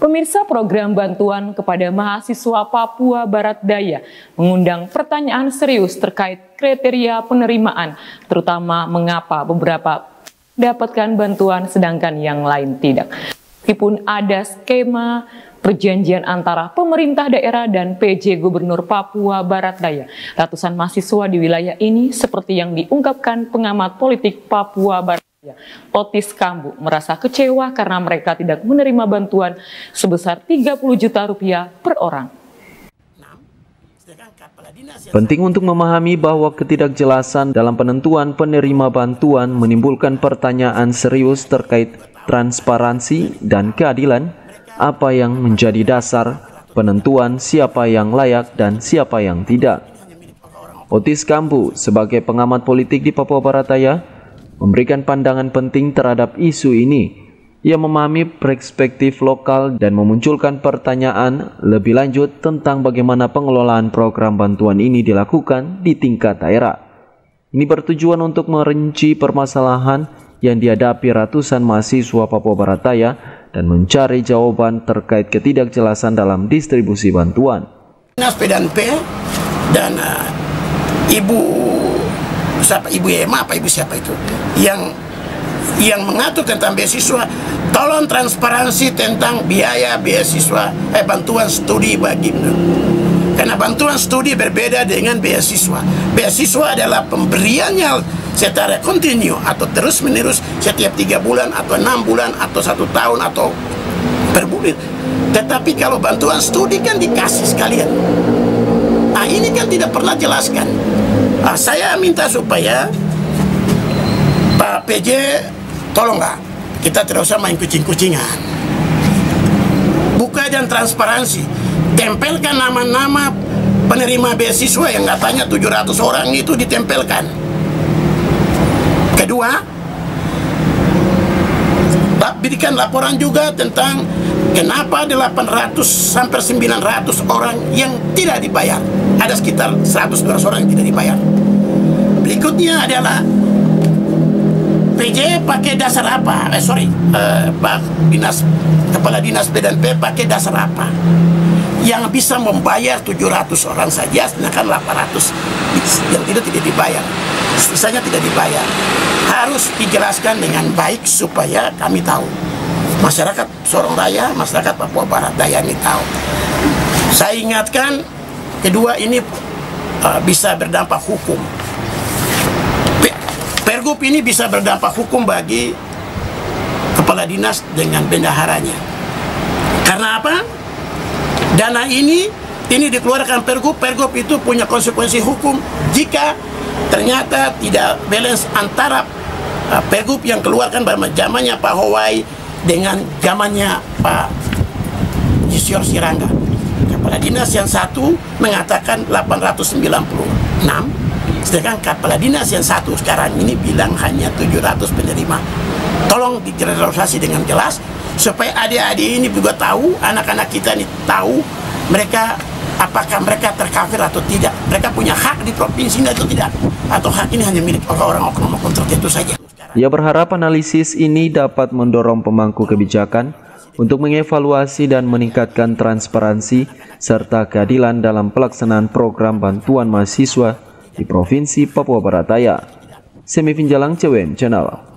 Pemirsa, program bantuan kepada mahasiswa Papua Barat Daya mengundang pertanyaan serius terkait kriteria penerimaan, terutama mengapa beberapa mendapatkan bantuan sedangkan yang lain tidak. Meskipun ada skema perjanjian antara pemerintah daerah dan PJ Gubernur Papua Barat Daya, ratusan mahasiswa di wilayah ini seperti yang diungkapkan pengamat politik Papua Barat Daya, Otis Kambu, merasa kecewa karena mereka tidak menerima bantuan sebesar 30 juta rupiah per orang. Penting untuk memahami bahwa ketidakjelasan dalam penentuan penerima bantuan menimbulkan pertanyaan serius terkait transparansi dan keadilan. Apa yang menjadi dasar penentuan siapa yang layak dan siapa yang tidak. Otis Kambu sebagai pengamat politik di Papua Barat Daya memberikan pandangan penting terhadap isu ini. Ia memahami perspektif lokal dan memunculkan pertanyaan lebih lanjut tentang bagaimana pengelolaan program bantuan ini dilakukan di tingkat daerah. Ini bertujuan untuk merinci permasalahan yang dihadapi ratusan mahasiswa Papua Barat Daya dan mencari jawaban terkait ketidakjelasan dalam distribusi bantuan. Dinas PDP dan Ibu Ema apa Ibu siapa itu yang mengatur tentang beasiswa, tolong transparansi tentang biaya beasiswa, bantuan studi bagi. Karena bantuan studi berbeda dengan beasiswa. Beasiswa adalah pemberiannya secara kontinu atau terus menerus setiap 3 bulan atau 6 bulan atau 1 tahun atau per bulan. Tetapi kalau bantuan studi kan dikasih sekalian. Nah, ini kan tidak pernah jelaskan. Saya minta supaya Pak PJ tolonglah kita tidak usah main kucing-kucingan. Buka dan transparansi. Tempelkan nama-nama penerima beasiswa yang katanya 700 orang itu ditempelkan. Kedua, berikan laporan juga tentang kenapa 800 sampai 900 orang yang tidak dibayar. Ada sekitar 100-200 orang yang tidak dibayar. Berikutnya adalah PJ pakai dasar apa? Pak Kepala Dinas PDP pakai dasar apa? Yang bisa membayar 700 orang saja, sedangkan 800 yang tidak dibayar. Sisanya tidak dibayar. Harus dijelaskan dengan baik supaya kami tahu. Masyarakat Sorong Raya, masyarakat Papua Barat Daya ini tahu. Saya ingatkan, kedua ini bisa berdampak hukum. Pergub ini bisa berdampak hukum bagi kepala dinas dengan bendaharanya. Karena apa? Dana ini dikeluarkan pergub itu punya konsekuensi hukum jika ternyata tidak balance antara pergub yang keluarkan pada zamannya Pak Howai dengan zamannya Pak Yusyor Sirangga. Kepala dinas yang satu mengatakan 896, sedangkan kepala dinas yang satu sekarang ini bilang hanya 700 penerima. Tolong dijelaskan dengan jelas supaya adik-adik ini juga tahu, anak-anak kita ini tahu apakah mereka terkafir atau tidak. Mereka punya hak di provinsi atau tidak, atau hak ini hanya milik orang oknum tertentu saja. Ia berharap analisis ini dapat mendorong pemangku kebijakan untuk mengevaluasi dan meningkatkan transparansi serta keadilan dalam pelaksanaan program bantuan mahasiswa di Provinsi Papua Barat Daya. Semi Finjalang CWN Channel.